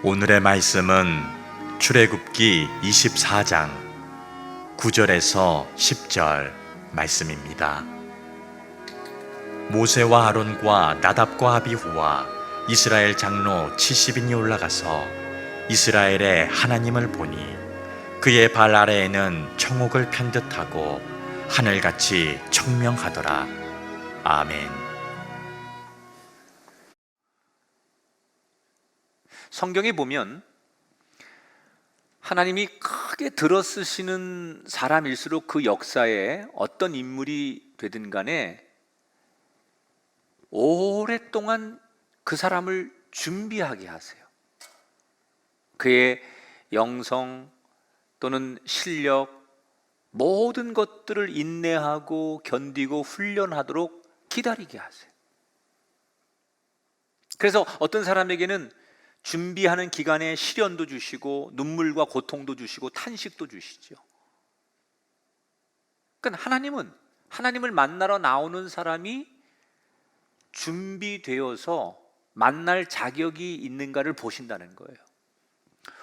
오늘의 말씀은 출애굽기 24장 9절에서 10절 말씀입니다. 모세와 아론과 나답과 아비후와 이스라엘 장로 70인이 올라가서 이스라엘의 하나님을 보니 그의 발 아래에는 청옥을 편 듯하고 하늘같이 청명하더라. 아멘. 성경에 보면 하나님이 크게 들어쓰시는 사람일수록 그 역사에 어떤 인물이 되든 간에 오랫동안 그 사람을 준비하게 하세요. 그의 영성 또는 실력, 모든 것들을 인내하고 견디고 훈련하도록 기다리게 하세요. 그래서 어떤 사람에게는 준비하는 기간에 시련도 주시고 눈물과 고통도 주시고 탄식도 주시죠. 그러니까 하나님을 만나러 나오는 사람이 준비되어서 만날 자격이 있는가를 보신다는 거예요.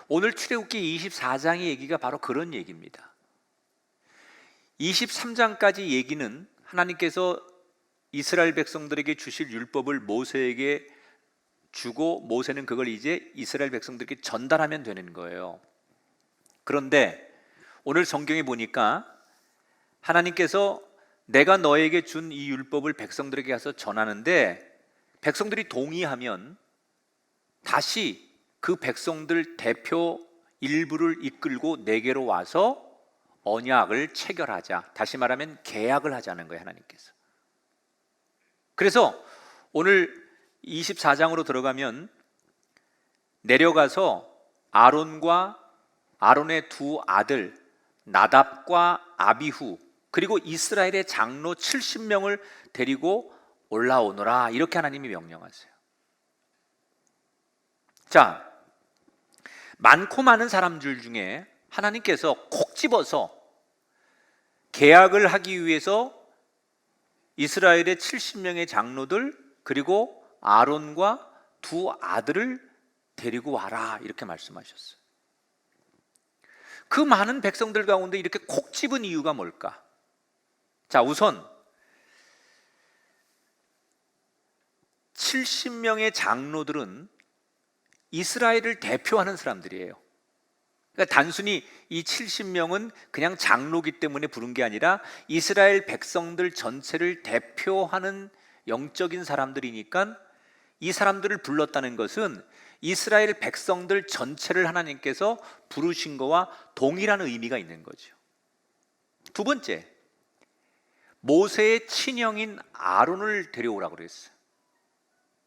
오늘 출애굽기 24장의 얘기가 바로 그런 얘기입니다. 23장까지 얘기는 하나님께서 이스라엘 백성들에게 주실 율법을 모세에게 주고 모세는 그걸 이제 이스라엘 백성들에게 전달하면 되는 거예요. 그런데 오늘 성경에 보니까 하나님께서 내가 너에게 준 이 율법을 백성들에게 가서 전하는데 백성들이 동의하면 다시 그 백성들 대표 일부를 이끌고 내게로 와서 언약을 체결하자. 다시 말하면 계약을 하자는 거예요, 하나님께서. 그래서 오늘 24장으로 들어가면 내려가서 아론과 아론의 두 아들 나답과 아비후 그리고 이스라엘의 장로 70명을 데리고 올라오너라, 이렇게 하나님이 명령하세요. 자, 많고 많은 사람들 중에 하나님께서 콕 집어서 계약을 하기 위해서 이스라엘의 70명의 장로들 그리고 아론과 두 아들을 데리고 와라, 이렇게 말씀하셨어요. 그 많은 백성들 가운데 이렇게 콕 집은 이유가 뭘까? 자, 우선 70명의 장로들은 이스라엘을 대표하는 사람들이에요. 그러니까 단순히 이 70명은 그냥 장로기 때문에 부른 게 아니라 이스라엘 백성들 전체를 대표하는 영적인 사람들이니까 이 사람들을 불렀다는 것은 이스라엘 백성들 전체를 하나님께서 부르신 거와 동일한 의미가 있는 거죠. 두 번째, 모세의 친형인 아론을 데려오라고 그랬어요.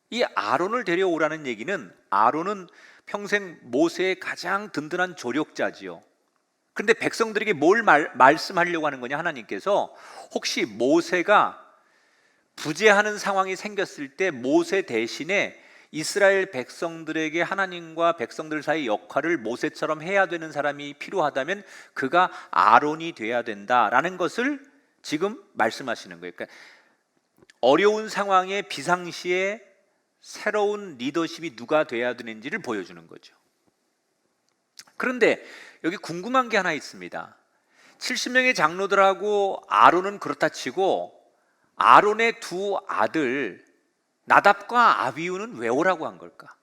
이 아론을 데려오라는 얘기는 아론은 평생 모세의 가장 든든한 조력자지요. 그런데 백성들에게 뭘 말씀하려고 하는 거냐, 하나님께서 혹시 모세가 부재하는 상황이 생겼을 때 모세 대신에 이스라엘 백성들에게 하나님과 백성들 사이 역할을 모세처럼 해야 되는 사람이 필요하다면 그가 아론이 돼야 된다라는 것을 지금 말씀하시는 거예요. 그러니까 어려운 상황에 비상시에 새로운 리더십이 누가 돼야 되는지를 보여주는 거죠. 그런데 여기 궁금한 게 하나 있습니다. 70명의 장로들하고 아론은 그렇다 치고 아론의 두 아들 나답과 아비후는 왜 오라고 한 걸까?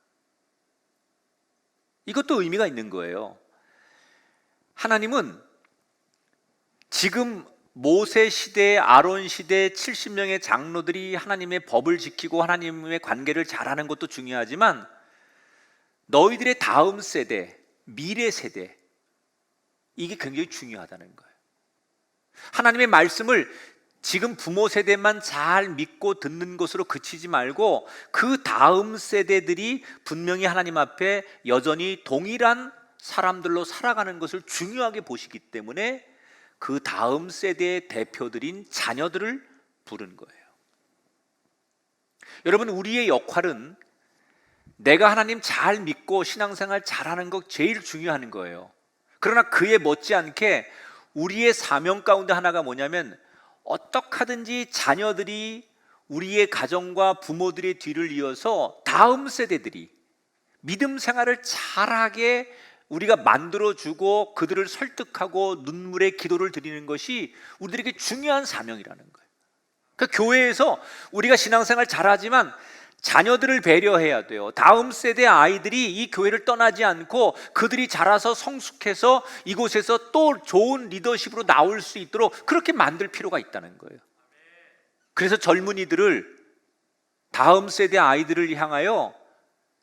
이것도 의미가 있는 거예요. 하나님은 지금 모세 시대, 아론 시대 70명의 장로들이 하나님의 법을 지키고 하나님의 관계를 잘하는 것도 중요하지만 너희들의 다음 세대, 미래 세대, 이게 굉장히 중요하다는 거예요. 하나님의 말씀을 지금 부모 세대만 잘 믿고 듣는 것으로 그치지 말고 그 다음 세대들이 분명히 하나님 앞에 여전히 동일한 사람들로 살아가는 것을 중요하게 보시기 때문에 그 다음 세대의 대표들인 자녀들을 부른 거예요. 여러분, 우리의 역할은 내가 하나님 잘 믿고 신앙생활 잘하는 거 제일 중요한 거예요. 그러나 그에 못지않게 우리의 사명 가운데 하나가 뭐냐면 어떻게 하든지 자녀들이 우리의 가정과 부모들의 뒤를 이어서 다음 세대들이 믿음 생활을 잘하게 우리가 만들어주고 그들을 설득하고 눈물의 기도를 드리는 것이 우리들에게 중요한 사명이라는 거예요. 그러니까 교회에서 우리가 신앙생활 잘하지만 자녀들을 배려해야 돼요. 다음 세대 아이들이 이 교회를 떠나지 않고 그들이 자라서 성숙해서 이곳에서 또 좋은 리더십으로 나올 수 있도록 그렇게 만들 필요가 있다는 거예요. 그래서 젊은이들을, 다음 세대 아이들을 향하여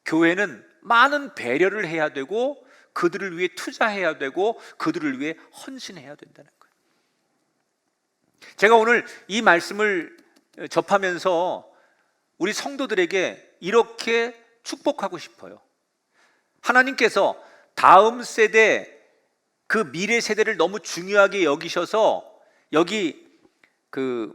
교회는 많은 배려를 해야 되고 그들을 위해 투자해야 되고 그들을 위해 헌신해야 된다는 거예요. 제가 오늘 이 말씀을 접하면서 우리 성도들에게 이렇게 축복하고 싶어요. 하나님께서 다음 세대, 그 미래 세대를 너무 중요하게 여기셔서 여기 그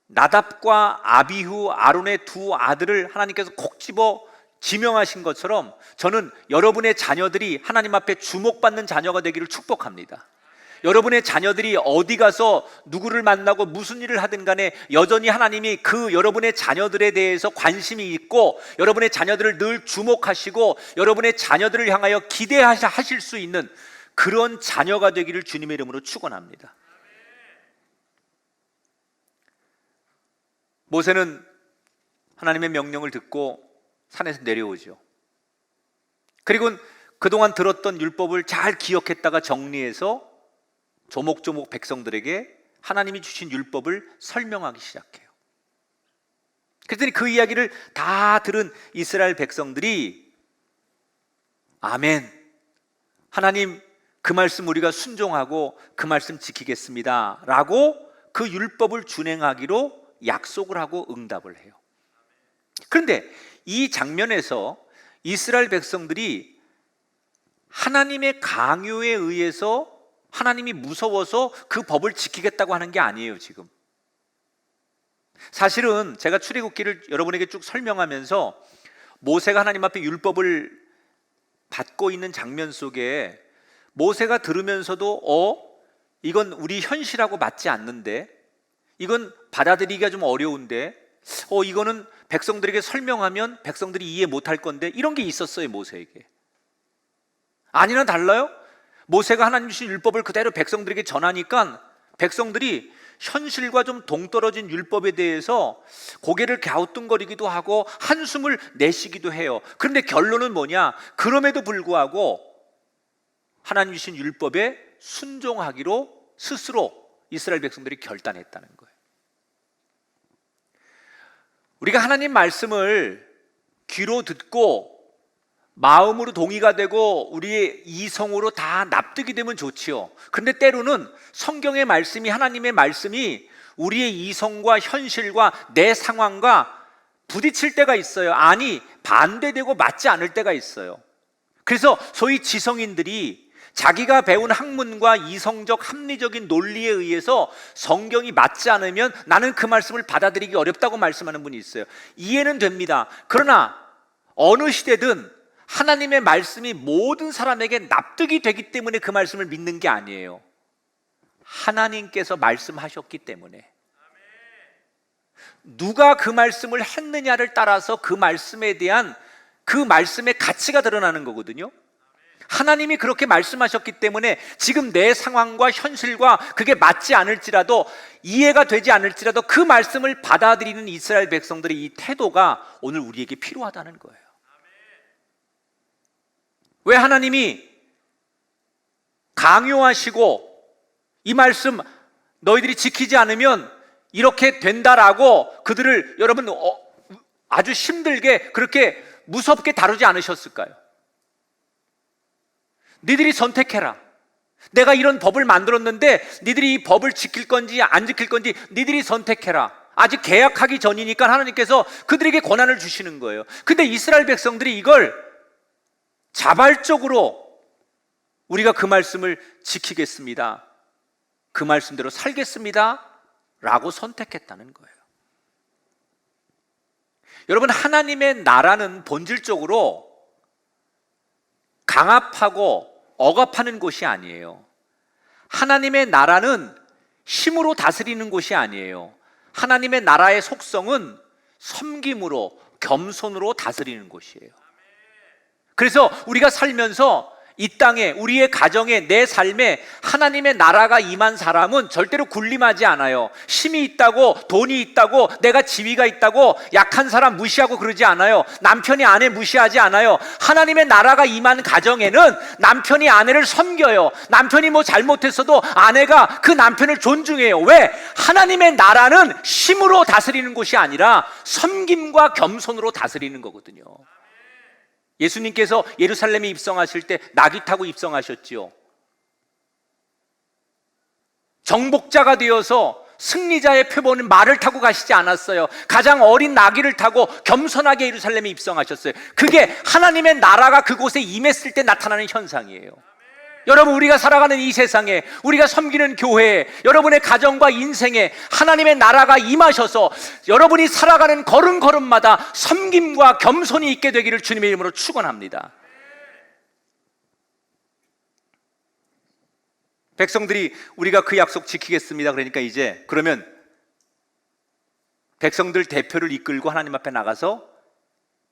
나답과 아비후, 아론의 두 아들을 하나님께서 콕 집어 지명하신 것처럼 저는 여러분의 자녀들이 하나님 앞에 주목받는 자녀가 되기를 축복합니다. 여러분의 자녀들이 어디 가서 누구를 만나고 무슨 일을 하든 간에 여전히 하나님이 그 여러분의 자녀들에 대해서 관심이 있고 여러분의 자녀들을 늘 주목하시고 여러분의 자녀들을 향하여 기대하실 수 있는 그런 자녀가 되기를 주님의 이름으로 축원합니다. 모세는 하나님의 명령을 듣고 산에서 내려오죠. 그리고 그동안 들었던 율법을 잘 기억했다가 정리해서 조목조목 백성들에게 하나님이 주신 율법을 설명하기 시작해요. 그랬더니 그 이야기를 다 들은 이스라엘 백성들이 아멘, 하나님 그 말씀 우리가 순종하고 그 말씀 지키겠습니다 라고 그 율법을 준행하기로 약속을 하고 응답을 해요. 그런데 이 장면에서 이스라엘 백성들이 하나님의 강요에 의해서 하나님이 무서워서 그 법을 지키겠다고 하는 게 아니에요. 지금 사실은 제가 출애굽기를 여러분에게 쭉 설명하면서 모세가 하나님 앞에 율법을 받고 있는 장면 속에 모세가 들으면서도 이건 우리 현실하고 맞지 않는데, 이건 받아들이기가 좀 어려운데, 이거는 백성들에게 설명하면 백성들이 이해 못할 건데, 이런 게 있었어요. 모세에게. 아니나 달라요? 모세가 하나님 주신 율법을 그대로 백성들에게 전하니까 백성들이 현실과 좀 동떨어진 율법에 대해서 고개를 갸우뚱거리기도 하고 한숨을 내쉬기도 해요. 그런데 결론은 뭐냐? 그럼에도 불구하고 하나님 주신 율법에 순종하기로 스스로 이스라엘 백성들이 결단했다는 거예요. 우리가 하나님 말씀을 귀로 듣고 마음으로 동의가 되고 우리의 이성으로 다 납득이 되면 좋지요. 그런데 때로는 성경의 말씀이, 하나님의 말씀이 우리의 이성과 현실과 내 상황과 부딪힐 때가 있어요. 아니, 반대되고 맞지 않을 때가 있어요. 그래서 소위 지성인들이 자기가 배운 학문과 이성적 합리적인 논리에 의해서 성경이 맞지 않으면 나는 그 말씀을 받아들이기 어렵다고 말씀하는 분이 있어요. 이해는 됩니다. 그러나 어느 시대든 하나님의 말씀이 모든 사람에게 납득이 되기 때문에 그 말씀을 믿는 게 아니에요. 하나님께서 말씀하셨기 때문에, 누가 그 말씀을 했느냐를 따라서 그 말씀에 대한 그 말씀의 가치가 드러나는 거거든요. 하나님이 그렇게 말씀하셨기 때문에 지금 내 상황과 현실과 그게 맞지 않을지라도, 이해가 되지 않을지라도 그 말씀을 받아들이는 이스라엘 백성들의 이 태도가 오늘 우리에게 필요하다는 거예요. 왜 하나님이 강요하시고 이 말씀 너희들이 지키지 않으면 이렇게 된다라고 그들을 여러분 아주 힘들게 그렇게 무섭게 다루지 않으셨을까요? 니들이 선택해라. 내가 이런 법을 만들었는데 니들이 이 법을 지킬 건지 안 지킬 건지 니들이 선택해라. 아직 계약하기 전이니까 하나님께서 그들에게 권한을 주시는 거예요. 근데 이스라엘 백성들이 이걸 자발적으로 우리가 그 말씀을 지키겠습니다, 그 말씀대로 살겠습니다 라고 선택했다는 거예요. 여러분, 하나님의 나라는 본질적으로 강압하고 억압하는 곳이 아니에요. 하나님의 나라는 힘으로 다스리는 곳이 아니에요. 하나님의 나라의 속성은 섬김으로, 겸손으로 다스리는 곳이에요. 그래서 우리가 살면서 이 땅에, 우리의 가정에, 내 삶에 하나님의 나라가 임한 사람은 절대로 군림하지 않아요. 힘이 있다고, 돈이 있다고, 내가 지위가 있다고 약한 사람 무시하고 그러지 않아요. 남편이 아내 무시하지 않아요. 하나님의 나라가 임한 가정에는 남편이 아내를 섬겨요. 남편이 뭐 잘못했어도 아내가 그 남편을 존중해요. 왜? 하나님의 나라는 힘으로 다스리는 곳이 아니라 섬김과 겸손으로 다스리는 거거든요. 예수님께서 예루살렘에 입성하실 때 나귀 타고 입성하셨지요. 정복자가 되어서 승리자의 표본은 말을 타고 가시지 않았어요. 가장 어린 나귀를 타고 겸손하게 예루살렘에 입성하셨어요. 그게 하나님의 나라가 그곳에 임했을 때 나타나는 현상이에요. 여러분, 우리가 살아가는 이 세상에, 우리가 섬기는 교회에, 여러분의 가정과 인생에 하나님의 나라가 임하셔서 여러분이 살아가는 걸음걸음마다 섬김과 겸손이 있게 되기를 주님의 이름으로 축원합니다. 백성들이 우리가 그 약속 지키겠습니다. 그러니까 이제 그러면 백성들 대표를 이끌고 하나님 앞에 나가서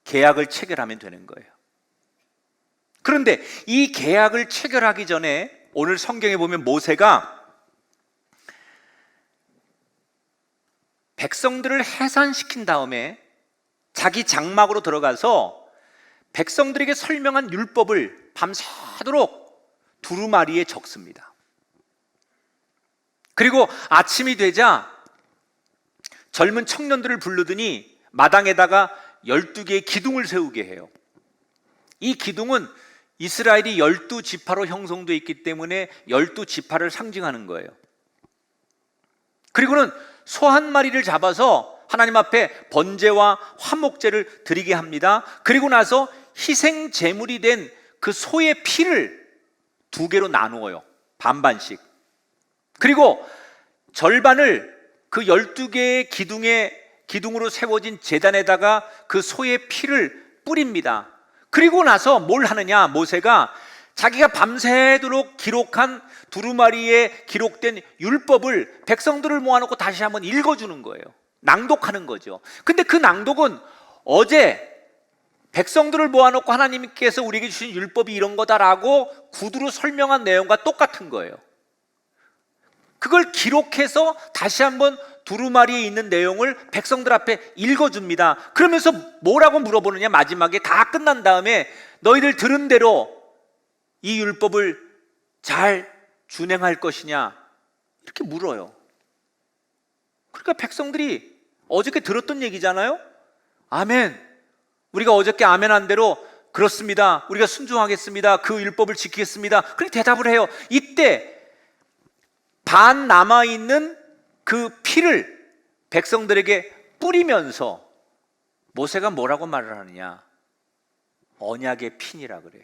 계약을 체결하면 되는 거예요. 그런데 이 계약을 체결하기 전에 오늘 성경에 보면 모세가 백성들을 해산시킨 다음에 자기 장막으로 들어가서 백성들에게 설명한 율법을 밤새도록 두루마리에 적습니다. 그리고 아침이 되자 젊은 청년들을 부르더니 마당에다가 12개의 기둥을 세우게 해요. 이 기둥은 이스라엘이 12지파로 형성되어 있기 때문에 12지파를 상징하는 거예요. 그리고는 소 한 마리를 잡아서 하나님 앞에 번제와 화목제를 드리게 합니다. 그리고 나서 희생 제물이 된 그 소의 피를 2개로 나누어요. 반반씩. 그리고 절반을 그 12개의 기둥으로 세워진 제단에다가 그 소의 피를 뿌립니다. 그리고 나서 뭘 하느냐, 모세가 자기가 밤새도록 기록한 두루마리에 기록된 율법을 백성들을 모아놓고 다시 한번 읽어주는 거예요. 낭독하는 거죠. 근데 그 낭독은 어제 백성들을 모아놓고 하나님께서 우리에게 주신 율법이 이런 거다라고 구두로 설명한 내용과 똑같은 거예요. 그걸 기록해서 다시 한번 두루마리에 있는 내용을 백성들 앞에 읽어줍니다. 그러면서 뭐라고 물어보느냐, 마지막에 다 끝난 다음에 너희들 들은 대로 이 율법을 잘 준행할 것이냐 이렇게 물어요. 그러니까 백성들이 어저께 들었던 얘기잖아요. 아멘, 우리가 어저께 아멘한 대로 그렇습니다, 우리가 순종하겠습니다, 그 율법을 지키겠습니다, 그렇게 대답을 해요. 이때 반 남아있는 그 피를 백성들에게 뿌리면서 모세가 뭐라고 말을 하느냐, 언약의 피니라 그래요.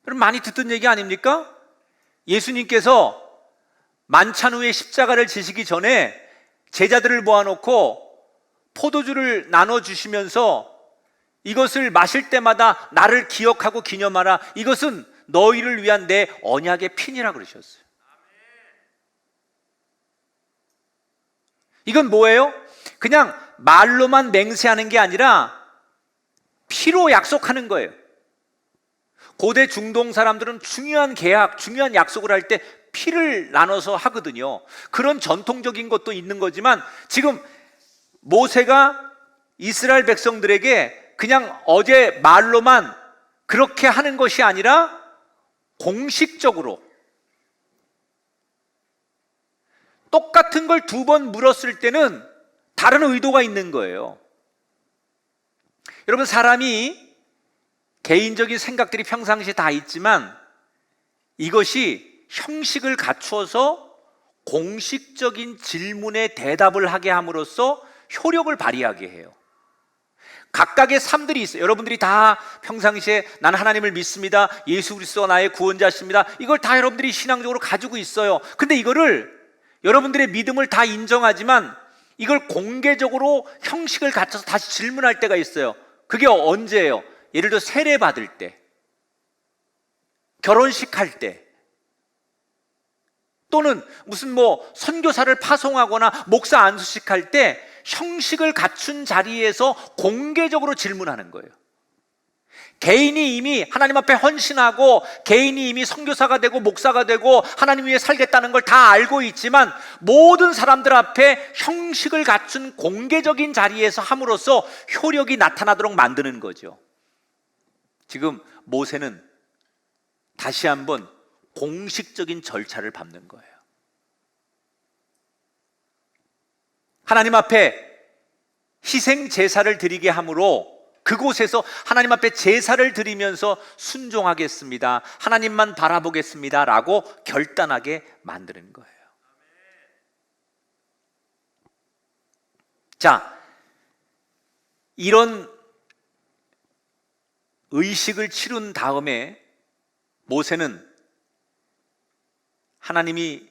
여러분, 많이 듣던 얘기 아닙니까? 예수님께서 만찬 후에 십자가를 지시기 전에 제자들을 모아놓고 포도주를 나눠주시면서 이것을 마실 때마다 나를 기억하고 기념하라, 이것은 너희를 위한 내 언약의 피니라 그러셨어요. 이건 뭐예요? 그냥 말로만 맹세하는 게 아니라 피로 약속하는 거예요. 고대 중동 사람들은 중요한 계약, 중요한 약속을 할 때 피를 나눠서 하거든요. 그런 전통적인 것도 있는 거지만 지금 모세가 이스라엘 백성들에게 그냥 어제 말로만 그렇게 하는 것이 아니라 공식적으로 똑같은 걸 2번 물었을 때는 다른 의도가 있는 거예요. 여러분, 사람이 개인적인 생각들이 평상시에 다 있지만 이것이 형식을 갖추어서 공식적인 질문에 대답을 하게 함으로써 효력을 발휘하게 해요. 각각의 삶들이 있어요. 여러분들이 다 평상시에 난 하나님을 믿습니다, 예수 그리스도가 나의 구원자십니다, 이걸 다 여러분들이 신앙적으로 가지고 있어요. 근데 이거를 여러분들의 믿음을 다 인정하지만 이걸 공개적으로 형식을 갖춰서 다시 질문할 때가 있어요. 그게 언제예요? 예를 들어 세례 받을 때, 결혼식 할 때, 또는 무슨 뭐 선교사를 파송하거나 목사 안수식 할 때 형식을 갖춘 자리에서 공개적으로 질문하는 거예요. 개인이 이미 하나님 앞에 헌신하고 개인이 이미 선교사가 되고 목사가 되고 하나님 위해 살겠다는 걸 다 알고 있지만 모든 사람들 앞에 형식을 갖춘 공개적인 자리에서 함으로써 효력이 나타나도록 만드는 거죠. 지금 모세는 다시 한번 공식적인 절차를 밟는 거예요. 하나님 앞에 희생 제사를 드리게 함으로 그곳에서 하나님 앞에 제사를 드리면서 순종하겠습니다, 하나님만 바라보겠습니다 라고 결단하게 만드는 거예요. 자, 이런 의식을 치룬 다음에 모세는 하나님이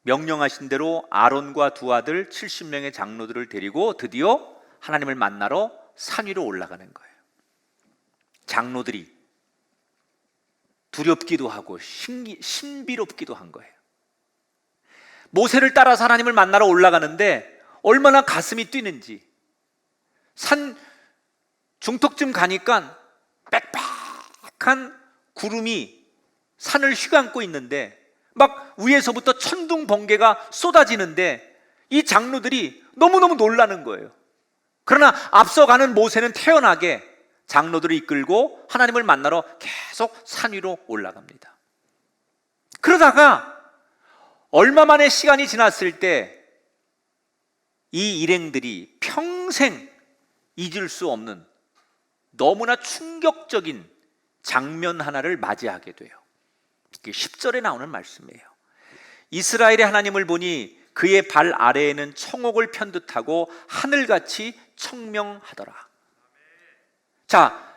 명령하신 대로 아론과 두 아들 70명의 장로들을 데리고 드디어 하나님을 만나러 산 위로 올라가는 거예요. 장로들이 두렵기도 하고 신비롭기도 한 거예요. 모세를 따라서 하나님을 만나러 올라가는데 얼마나 가슴이 뛰는지. 산 중턱쯤 가니까 빽빽한 구름이 산을 휘감고 있는데 막 위에서부터 천둥 번개가 쏟아지는데 이 장로들이 너무너무 놀라는 거예요. 그러나 앞서가는 모세는 태연하게 장로들을 이끌고 하나님을 만나러 계속 산 위로 올라갑니다. 그러다가 얼마 만의 시간이 지났을 때 이 일행들이 평생 잊을 수 없는 너무나 충격적인 장면 하나를 맞이하게 돼요. 이게 10절에 나오는 말씀이에요. 이스라엘의 하나님을 보니 그의 발 아래에는 청옥을 편듯하고 하늘같이 청명하더라. 자,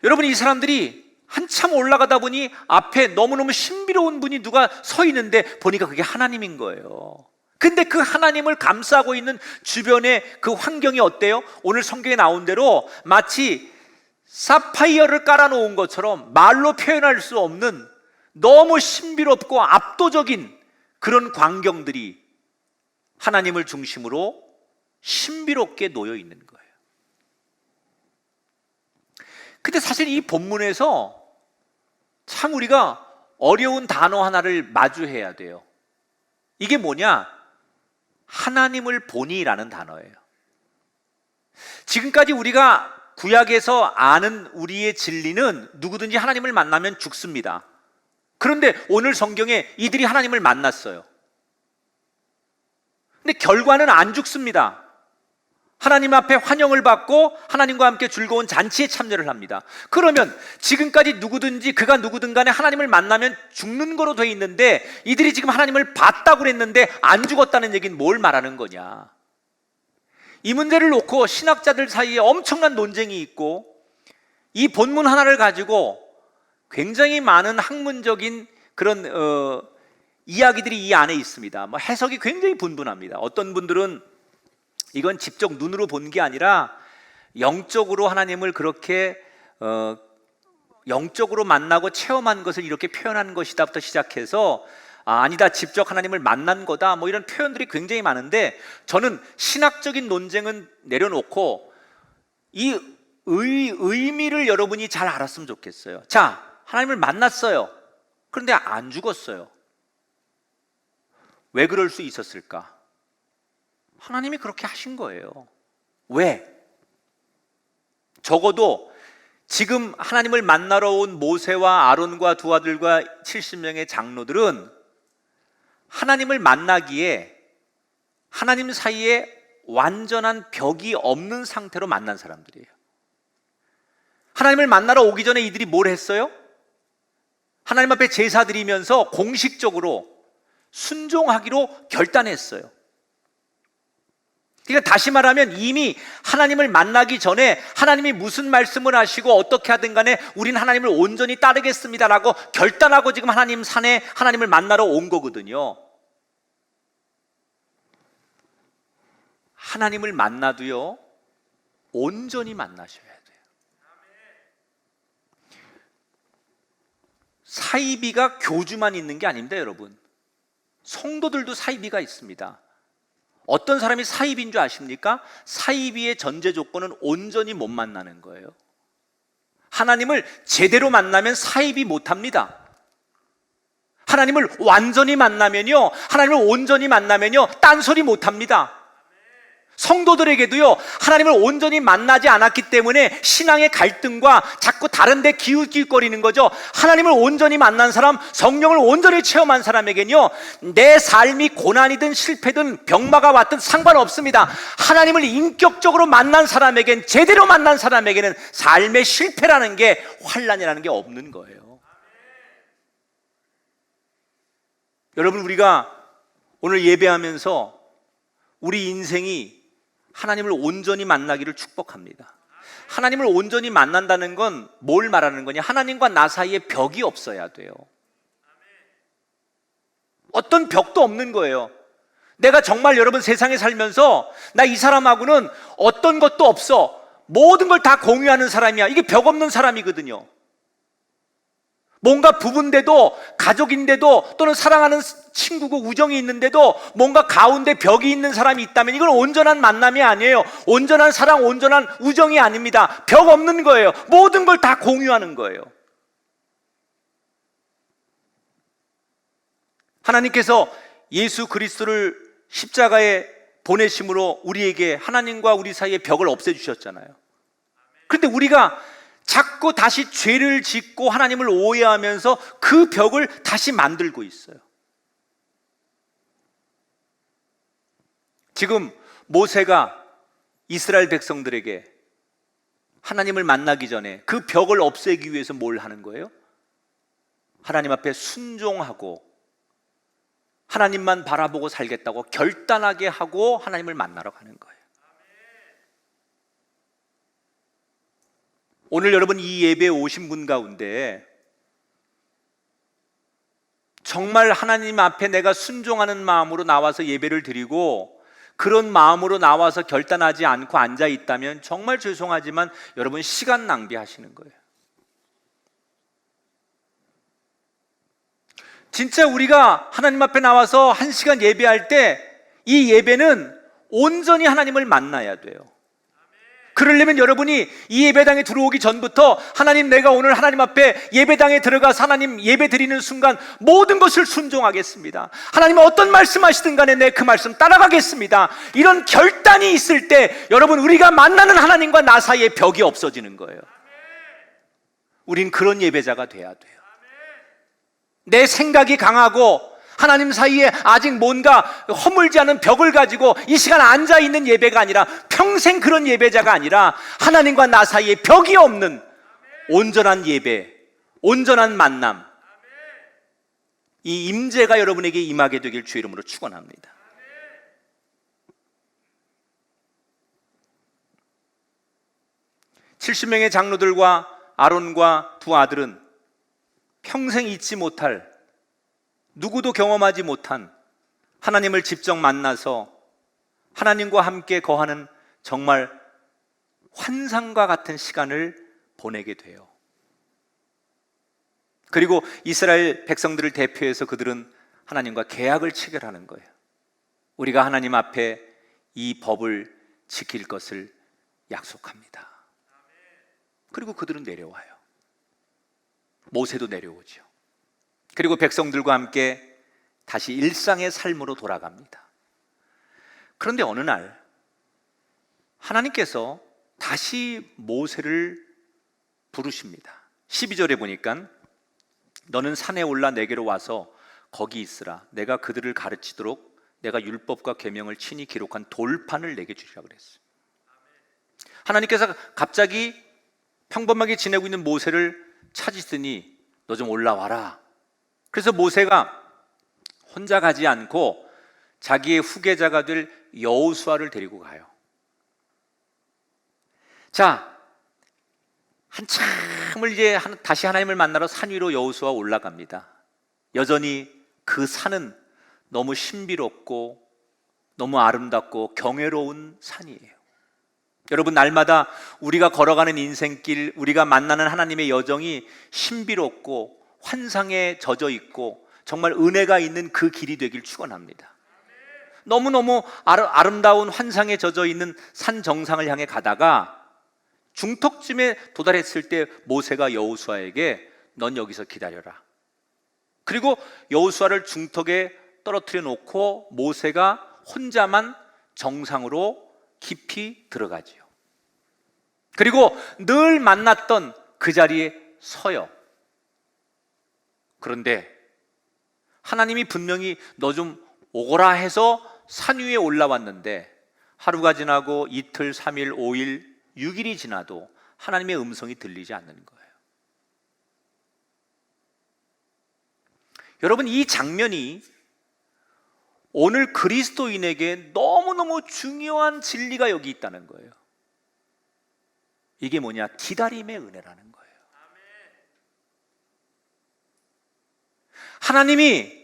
여러분, 이 사람들이 한참 올라가다 보니 앞에 너무너무 신비로운 분이 누가 서 있는데 보니까 그게 하나님인 거예요. 근데 그 하나님을 감싸고 있는 주변의 그 환경이 어때요? 오늘 성경에 나온 대로 마치 사파이어를 깔아놓은 것처럼 말로 표현할 수 없는 너무 신비롭고 압도적인 그런 광경들이 하나님을 중심으로 신비롭게 놓여 있는 거예요. 근데 사실 이 본문에서 참 우리가 어려운 단어 하나를 마주해야 돼요. 이게 뭐냐? 하나님을 보니라는 단어예요. 지금까지 우리가 구약에서 아는 우리의 진리는 누구든지 하나님을 만나면 죽습니다. 그런데 오늘 성경에 이들이 하나님을 만났어요. 근데 결과는 안 죽습니다. 하나님 앞에 환영을 받고 하나님과 함께 즐거운 잔치에 참여를 합니다. 그러면 지금까지 누구든지 그가 누구든 간에 하나님을 만나면 죽는 거로 돼 있는데 이들이 지금 하나님을 봤다고 그랬는데 안 죽었다는 얘기는 뭘 말하는 거냐? 이 문제를 놓고 신학자들 사이에 엄청난 논쟁이 있고 이 본문 하나를 가지고 굉장히 많은 학문적인 그런 이야기들이 이 안에 있습니다. 뭐 해석이 굉장히 분분합니다. 어떤 분들은 이건 직접 눈으로 본 게 아니라 영적으로 하나님을 그렇게 영적으로 만나고 체험한 것을 이렇게 표현한 것이다부터 시작해서 아니다, 직접 하나님을 만난 거다, 뭐 이런 표현들이 굉장히 많은데 저는 신학적인 논쟁은 내려놓고 이 의미를 여러분이 잘 알았으면 좋겠어요. 자, 하나님을 만났어요. 그런데 안 죽었어요. 왜 그럴 수 있었을까? 하나님이 그렇게 하신 거예요. 왜? 적어도 지금 하나님을 만나러 온 모세와 아론과 두 아들과 70명의 장로들은 하나님을 만나기에 하나님 사이에 완전한 벽이 없는 상태로 만난 사람들이에요. 하나님을 만나러 오기 전에 이들이 뭘 했어요? 하나님 앞에 제사 드리면서 공식적으로 순종하기로 결단했어요. 그러니까 다시 말하면 이미 하나님을 만나기 전에 하나님이 무슨 말씀을 하시고 어떻게 하든 간에 우리는 하나님을 온전히 따르겠습니다라고 결단하고 지금 하나님 산에 하나님을 만나러 온 거거든요. 하나님을 만나도요, 온전히 만나셔야 돼요. 사이비가 교주만 있는 게 아닙니다, 여러분. 성도들도 사이비가 있습니다. 어떤 사람이 사이비인 줄 아십니까? 사이비의 전제 조건은 온전히 못 만나는 거예요. 하나님을 제대로 만나면 사입이 못합니다. 하나님을 완전히 만나면요, 하나님을 온전히 만나면요, 딴소리 못합니다. 성도들에게도요, 하나님을 온전히 만나지 않았기 때문에 신앙의 갈등과 자꾸 다른 데 기웃기웃거리는 거죠. 하나님을 온전히 만난 사람, 성령을 온전히 체험한 사람에게는요, 내 삶이 고난이든 실패든 병마가 왔든 상관없습니다. 하나님을 인격적으로 만난 사람에겐, 제대로 만난 사람에게는 삶의 실패라는 게, 환난이라는 게 없는 거예요. 여러분, 우리가 오늘 예배하면서 우리 인생이 하나님을 온전히 만나기를 축복합니다. 하나님을 온전히 만난다는 건 뭘 말하는 거냐? 하나님과 나 사이에 벽이 없어야 돼요. 어떤 벽도 없는 거예요. 내가 정말 여러분 세상에 살면서 나 이 사람하고는 어떤 것도 없어, 모든 걸 다 공유하는 사람이야, 이게 벽 없는 사람이거든요. 뭔가 부부인데도, 가족인데도, 또는 사랑하는 친구고 우정이 있는데도 뭔가 가운데 벽이 있는 사람이 있다면 이건 온전한 만남이 아니에요. 온전한 사랑, 온전한 우정이 아닙니다. 벽 없는 거예요. 모든 걸 다 공유하는 거예요. 하나님께서 예수 그리스도를 십자가에 보내심으로 우리에게 하나님과 우리 사이의 벽을 없애주셨잖아요. 그런데 우리가 자꾸 다시 죄를 짓고 하나님을 오해하면서 그 벽을 다시 만들고 있어요. 지금 모세가 이스라엘 백성들에게 하나님을 만나기 전에 그 벽을 없애기 위해서 뭘 하는 거예요? 하나님 앞에 순종하고 하나님만 바라보고 살겠다고 결단하게 하고 하나님을 만나러 가는 거예요. 오늘 여러분 이 예배에 오신 분 가운데 정말 하나님 앞에 내가 순종하는 마음으로 나와서 예배를 드리고 그런 마음으로 나와서 결단하지 않고 앉아 있다면 정말 죄송하지만 여러분 시간 낭비하시는 거예요. 진짜 우리가 하나님 앞에 나와서 1시간 예배할 때 이 예배는 온전히 하나님을 만나야 돼요. 그러려면 여러분이 이 예배당에 들어오기 전부터 하나님, 내가 오늘 하나님 앞에 예배당에 들어가서 하나님 예배 드리는 순간 모든 것을 순종하겠습니다. 하나님 어떤 말씀하시든 간에 내 그 말씀 따라가겠습니다. 이런 결단이 있을 때 여러분 우리가 만나는 하나님과 나 사이에 벽이 없어지는 거예요. 우린 그런 예배자가 돼야 돼요. 내 생각이 강하고 하나님 사이에 아직 뭔가 허물지 않은 벽을 가지고 이 시간 앉아있는 예배가 아니라, 평생 그런 예배자가 아니라 하나님과 나 사이에 벽이 없는 온전한 예배, 온전한 만남, 이 임재가 여러분에게 임하게 되길 주의 이름으로 축원합니다. (70명의) 장로들과 아론과 두 아들은 평생 잊지 못할, 누구도 경험하지 못한 하나님을 직접 만나서 하나님과 함께 거하는 정말 환상과 같은 시간을 보내게 돼요. 그리고 이스라엘 백성들을 대표해서 그들은 하나님과 계약을 체결하는 거예요. 우리가 하나님 앞에 이 법을 지킬 것을 약속합니다. 그리고 그들은 내려와요. 모세도 내려오죠. 그리고 백성들과 함께 다시 일상의 삶으로 돌아갑니다. 그런데 어느 날 하나님께서 다시 모세를 부르십니다. 12절에 보니까 너는 산에 올라 내게로 와서 거기 있으라. 내가 그들을 가르치도록 내가 율법과 계명을 친히 기록한 돌판을 내게 주시라 그랬어요. 하나님께서 갑자기 평범하게 지내고 있는 모세를 찾으시더니 너 좀 올라와라. 그래서 모세가 혼자 가지 않고 자기의 후계자가 될 여호수아를 데리고 가요. 자, 한참을 이제 다시 하나님을 만나러 산 위로 여호수아 올라갑니다. 여전히 그 산은 너무 신비롭고 너무 아름답고 경외로운 산이에요. 여러분, 날마다 우리가 걸어가는 인생길, 우리가 만나는 하나님의 여정이 신비롭고 환상에 젖어 있고 정말 은혜가 있는 그 길이 되길 축원합니다. 너무너무 아름다운 환상에 젖어 있는 산 정상을 향해 가다가 중턱쯤에 도달했을 때 모세가 여호수아에게 넌 여기서 기다려라. 그리고 여호수아를 중턱에 떨어뜨려 놓고 모세가 혼자만 정상으로 깊이 들어가지요. 그리고 늘 만났던 그 자리에 서요. 그런데 하나님이 분명히 너 좀 오거라 해서 산 위에 올라왔는데 하루가 지나고 이틀, 3일, 5일, 6일이 지나도 하나님의 음성이 들리지 않는 거예요. 여러분, 이 장면이 오늘 그리스도인에게 너무너무 중요한 진리가 여기 있다는 거예요. 이게 뭐냐? 기다림의 은혜라는 거예요. 하나님이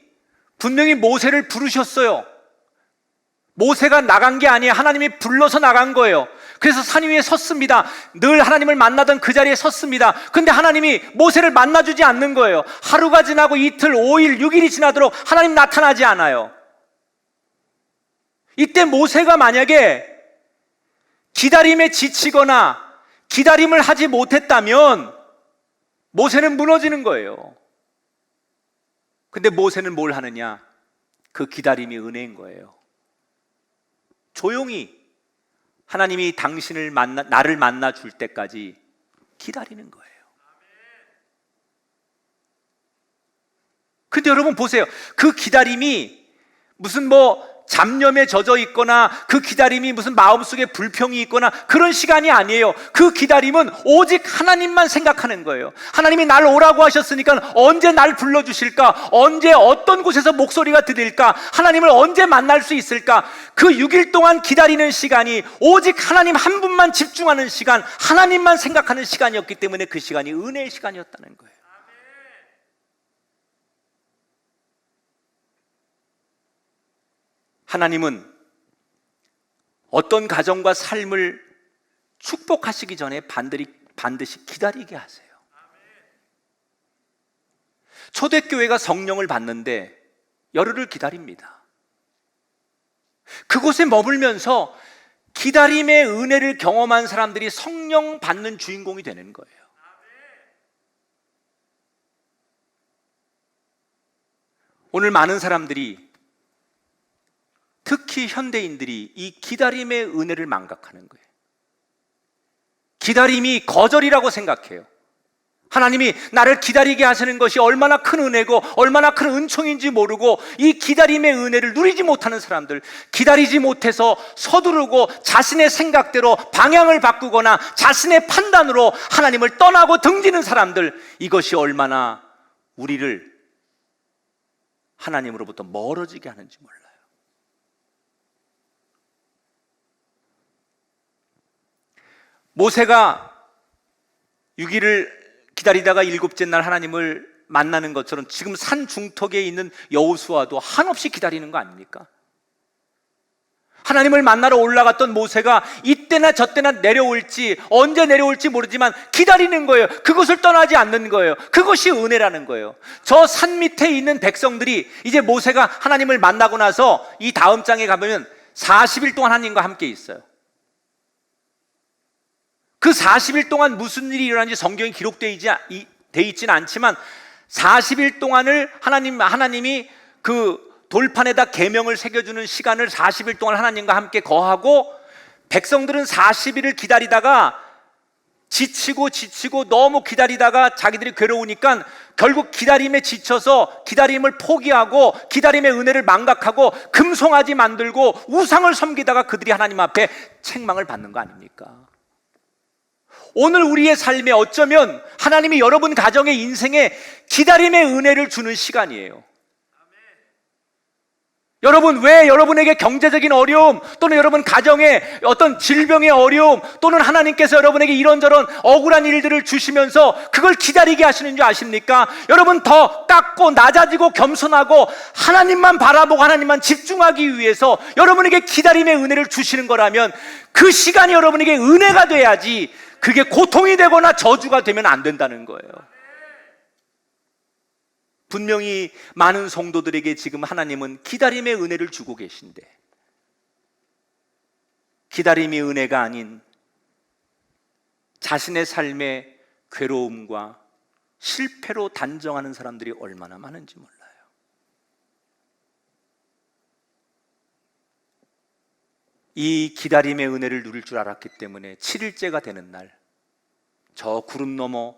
분명히 모세를 부르셨어요. 모세가 나간 게 아니에요. 하나님이 불러서 나간 거예요. 그래서 산 위에 섰습니다. 늘 하나님을 만나던 그 자리에 섰습니다. 근데 하나님이 모세를 만나주지 않는 거예요. 하루가 지나고 이틀, 5일, 6일이 지나도록 하나님 나타나지 않아요. 이때 모세가 만약에 기다림에 지치거나 기다림을 하지 못했다면 모세는 무너지는 거예요. 근데 모세는 뭘 하느냐? 그 기다림이 은혜인 거예요. 조용히 하나님이 나를 만나 줄 때까지 기다리는 거예요. 근데 여러분 보세요. 그 기다림이 무슨 잡념에 젖어 있거나 그 기다림이 무슨 마음속에 불평이 있거나 그런 시간이 아니에요. 그 기다림은 오직 하나님만 생각하는 거예요. 하나님이 날 오라고 하셨으니까 언제 날 불러주실까? 언제 어떤 곳에서 목소리가 들릴까? 하나님을 언제 만날 수 있을까? 그 6일 동안 기다리는 시간이 오직 하나님 한 분만 집중하는 시간, 하나님만 생각하는 시간이었기 때문에 그 시간이 은혜의 시간이었다는 거예요. 하나님은 어떤 가정과 삶을 축복하시기 전에 반드시 기다리게 하세요. 초대교회가 성령을 받는데 열흘을 기다립니다. 그곳에 머물면서 기다림의 은혜를 경험한 사람들이 성령 받는 주인공이 되는 거예요. 오늘 많은 사람들이, 특히 현대인들이 이 기다림의 은혜를 망각하는 거예요. 기다림이 거절이라고 생각해요. 하나님이 나를 기다리게 하시는 것이 얼마나 큰 은혜고 얼마나 큰 은총인지 모르고 이 기다림의 은혜를 누리지 못하는 사람들, 기다리지 못해서 서두르고 자신의 생각대로 방향을 바꾸거나 자신의 판단으로 하나님을 떠나고 등지는 사람들, 이것이 얼마나 우리를 하나님으로부터 멀어지게 하는지 몰라요. 모세가 6일을 기다리다가 7째 날 하나님을 만나는 것처럼 지금 산 중턱에 있는 여호수아도 한없이 기다리는 거 아닙니까? 하나님을 만나러 올라갔던 모세가 이때나 저때나 내려올지, 언제 내려올지 모르지만 기다리는 거예요. 그것을 떠나지 않는 거예요. 그것이 은혜라는 거예요. 저 산 밑에 있는 백성들이 이제 모세가 하나님을 만나고 나서 이 다음 장에 가보면 40일 동안 하나님과 함께 있어요. 그 40일 동안 무슨 일이 일어난지 성경에 기록되어 있지는 않지만 40일 동안을 하나님이 그 돌판에다 계명을 새겨주는 시간을 40일 동안 하나님과 함께 거하고, 백성들은 40일을 기다리다가 지치고 너무 기다리다가 자기들이 괴로우니까 결국 기다림에 지쳐서 기다림을 포기하고 기다림의 은혜를 망각하고 금송아지 만들고 우상을 섬기다가 그들이 하나님 앞에 책망을 받는 거 아닙니까? 오늘 우리의 삶에 어쩌면 하나님이 여러분 가정의 인생에 기다림의 은혜를 주는 시간이에요. 여러분, 왜 여러분에게 경제적인 어려움 또는 여러분 가정에 어떤 질병의 어려움 또는 하나님께서 여러분에게 이런저런 억울한 일들을 주시면서 그걸 기다리게 하시는 줄 아십니까? 여러분 더 깎고 낮아지고 겸손하고 하나님만 바라보고 하나님만 집중하기 위해서 여러분에게 기다림의 은혜를 주시는 거라면 그 시간이 여러분에게 은혜가 돼야지 그게 고통이 되거나 저주가 되면 안 된다는 거예요. 분명히 많은 성도들에게 지금 하나님은 기다림의 은혜를 주고 계신데, 기다림이 은혜가 아닌 자신의 삶의 괴로움과 실패로 단정하는 사람들이 얼마나 많은지 몰라요. 이 기다림의 은혜를 누릴 줄 알았기 때문에 7일째가 되는 날, 저 구름 너머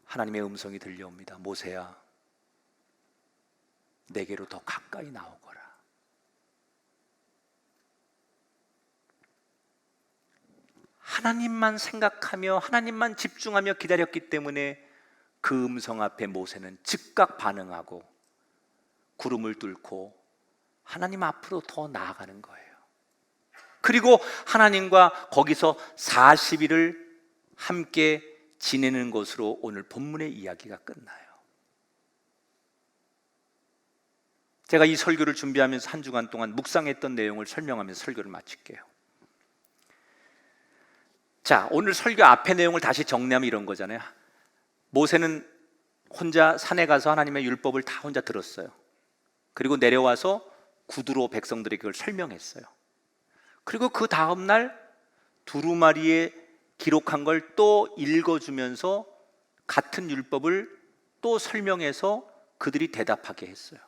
하나님의 음성이 들려옵니다. 모세야, 내게로 더 가까이 나오거라. 하나님만 생각하며 하나님만 집중하며 기다렸기 때문에 그 음성 앞에 모세는 즉각 반응하고 구름을 뚫고 하나님 앞으로 더 나아가는 거예요. 그리고 하나님과 거기서 40일을 함께 지내는 것으로 오늘 본문의 이야기가 끝나요. 제가 이 설교를 준비하면서 한 주간 동안 묵상했던 내용을 설명하면서 설교를 마칠게요. 자, 오늘 설교 앞의 내용을 다시 정리하면 이런 거잖아요. 모세는 혼자 산에 가서 하나님의 율법을 다 혼자 들었어요. 그리고 내려와서 구두로 백성들에게 그걸 설명했어요. 그리고 그 다음날 두루마리에 기록한 걸 또 읽어주면서 같은 율법을 또 설명해서 그들이 대답하게 했어요.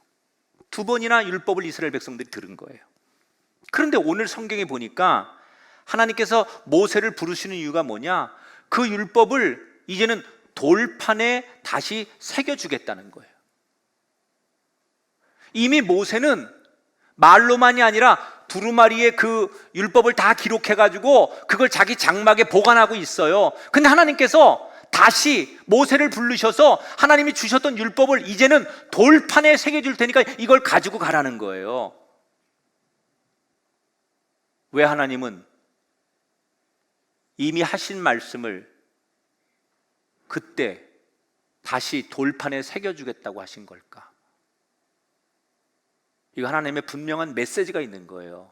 2번이나 율법을 이스라엘 백성들이 들은 거예요. 그런데 오늘 성경에 보니까 하나님께서 모세를 부르시는 이유가 뭐냐? 그 율법을 이제는 돌판에 다시 새겨주겠다는 거예요. 이미 모세는 말로만이 아니라 두루마리에 그 율법을 다 기록해가지고 그걸 자기 장막에 보관하고 있어요. 근데 하나님께서 다시 모세를 부르셔서 하나님이 주셨던 율법을 이제는 돌판에 새겨줄 테니까 이걸 가지고 가라는 거예요. 왜 하나님은 이미 하신 말씀을 그때 다시 돌판에 새겨주겠다고 하신 걸까? 이거 하나님의 분명한 메시지가 있는 거예요.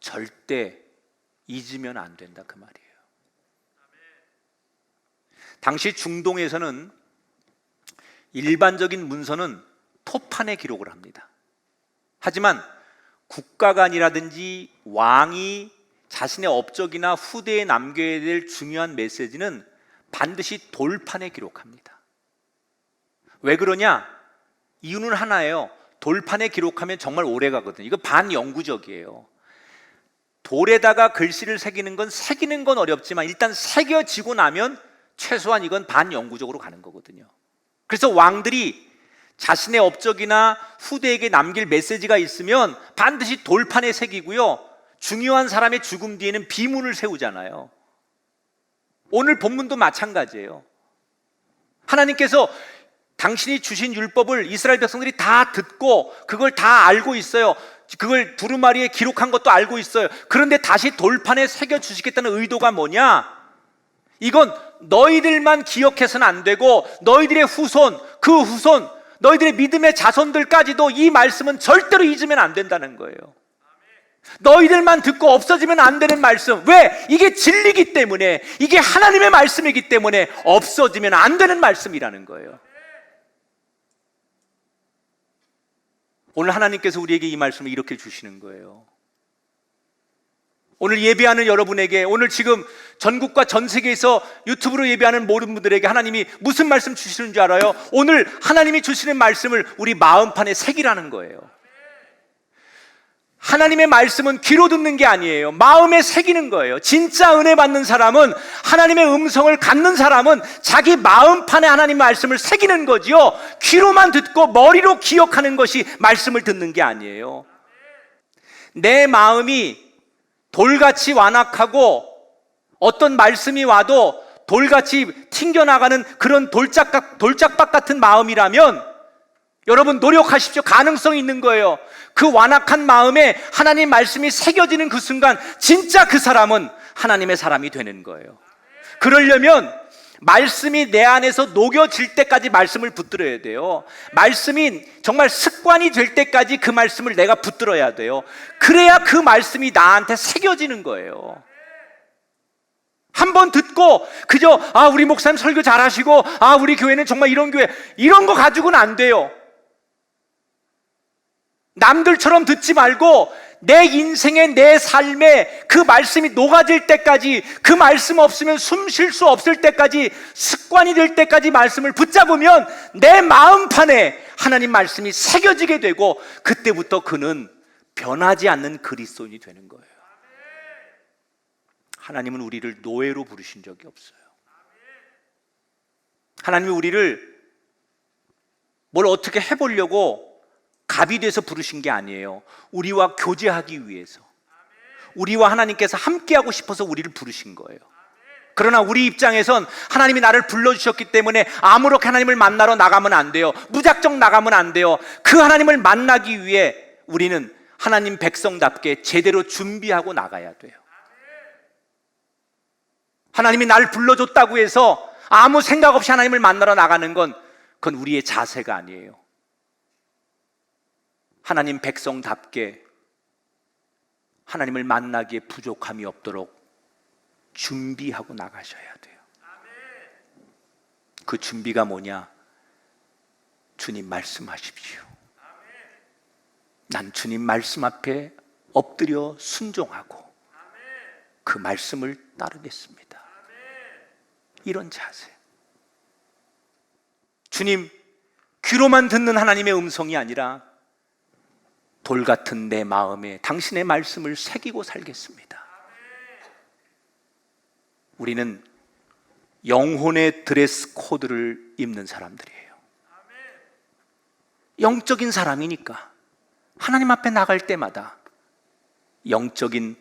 절대 잊으면 안 된다, 그 말이에요. 당시 중동에서는 일반적인 문서는 토판에 기록을 합니다. 하지만 국가관이라든지 왕이 자신의 업적이나 후대에 남겨야 될 중요한 메시지는 반드시 돌판에 기록합니다. 왜 그러냐? 이유는 하나예요. 돌판에 기록하면 정말 오래 가거든요. 이거 반영구적이에요. 돌에다가 글씨를 새기는 건 어렵지만 일단 새겨지고 나면 최소한 이건 반영구적으로 가는 거거든요. 그래서 왕들이 자신의 업적이나 후대에게 남길 메시지가 있으면 반드시 돌판에 새기고요, 중요한 사람의 죽음 뒤에는 비문을 세우잖아요. 오늘 본문도 마찬가지예요. 하나님께서 당신이 주신 율법을 이스라엘 백성들이 다 듣고 그걸 다 알고 있어요. 그걸 두루마리에 기록한 것도 알고 있어요. 그런데 다시 돌판에 새겨주시겠다는 의도가 뭐냐? 이건 너희들만 기억해서는 안 되고 너희들의 후손, 그 후손, 너희들의 믿음의 자손들까지도 이 말씀은 절대로 잊으면 안 된다는 거예요. 너희들만 듣고 없어지면 안 되는 말씀. 왜? 이게 진리이기 때문에, 이게 하나님의 말씀이기 때문에 없어지면 안 되는 말씀이라는 거예요. 오늘 하나님께서 우리에게 이 말씀을 이렇게 주시는 거예요. 오늘 예배하는 여러분에게, 오늘 지금 전국과 전 세계에서 유튜브로 예배하는 모든 분들에게 하나님이 무슨 말씀 주시는 줄 알아요? 오늘 하나님이 주시는 말씀을 우리 마음판에 새기라는 거예요. 하나님의 말씀은 귀로 듣는 게 아니에요. 마음에 새기는 거예요. 진짜 은혜 받는 사람은, 하나님의 음성을 갖는 사람은 자기 마음판에 하나님 말씀을 새기는 거지요. 귀로만 듣고 머리로 기억하는 것이 말씀을 듣는 게 아니에요. 내 마음이 돌같이 완악하고 어떤 말씀이 와도 돌같이 튕겨나가는 그런 돌짝박 같은 마음이라면 여러분 노력하십시오. 가능성이 있는 거예요. 그 완악한 마음에 하나님 말씀이 새겨지는 그 순간 진짜 그 사람은 하나님의 사람이 되는 거예요. 그러려면 말씀이 내 안에서 녹여질 때까지 말씀을 붙들어야 돼요. 말씀이 정말 습관이 될 때까지 그 말씀을 내가 붙들어야 돼요. 그래야 그 말씀이 나한테 새겨지는 거예요. 한번 듣고 그저 우리 목사님 설교 잘하시고 우리 교회는 정말 이런 교회, 이런 거 가지고는 안 돼요. 남들처럼 듣지 말고 내 인생에, 내 삶에 그 말씀이 녹아질 때까지, 그 말씀 없으면 숨 쉴 수 없을 때까지, 습관이 될 때까지 말씀을 붙잡으면 내 마음판에 하나님 말씀이 새겨지게 되고, 그때부터 그는 변하지 않는 그리스도인이 되는 거예요. 하나님은 우리를 노예로 부르신 적이 없어요. 하나님이 우리를 뭘 어떻게 해보려고 갑이 돼서 부르신 게 아니에요. 우리와 교제하기 위해서, 우리와 하나님께서 함께하고 싶어서 우리를 부르신 거예요. 그러나 우리 입장에선 하나님이 나를 불러주셨기 때문에 아무렇게 하나님을 만나러 나가면 안 돼요. 무작정 나가면 안 돼요. 그 하나님을 만나기 위해 우리는 하나님 백성답게 제대로 준비하고 나가야 돼요. 하나님이 나를 불러줬다고 해서 아무 생각 없이 하나님을 만나러 나가는 건, 그건 우리의 자세가 아니에요. 하나님 백성답게 하나님을 만나기에 부족함이 없도록 준비하고 나가셔야 돼요. 그 준비가 뭐냐? 주님 말씀하십시오. 난 주님 말씀 앞에 엎드려 순종하고 그 말씀을 따르겠습니다. 이런 자세. 주님, 귀로만 듣는 하나님의 음성이 아니라 돌 같은 내 마음에 당신의 말씀을 새기고 살겠습니다. 우리는 영혼의 드레스 코드를 입는 사람들이에요. 영적인 사람이니까 하나님 앞에 나갈 때마다 영적인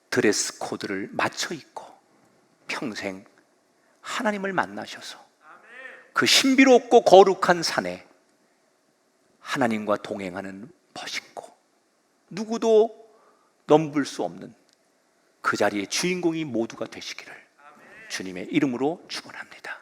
드레스 코드를 맞춰 입고 평생 하나님을 만나셔서 그 신비롭고 거룩한 산에 하나님과 동행하는 멋있고 누구도 넘볼 수 없는 그 자리의 주인공이 모두가 되시기를 주님의 이름으로 축원합니다.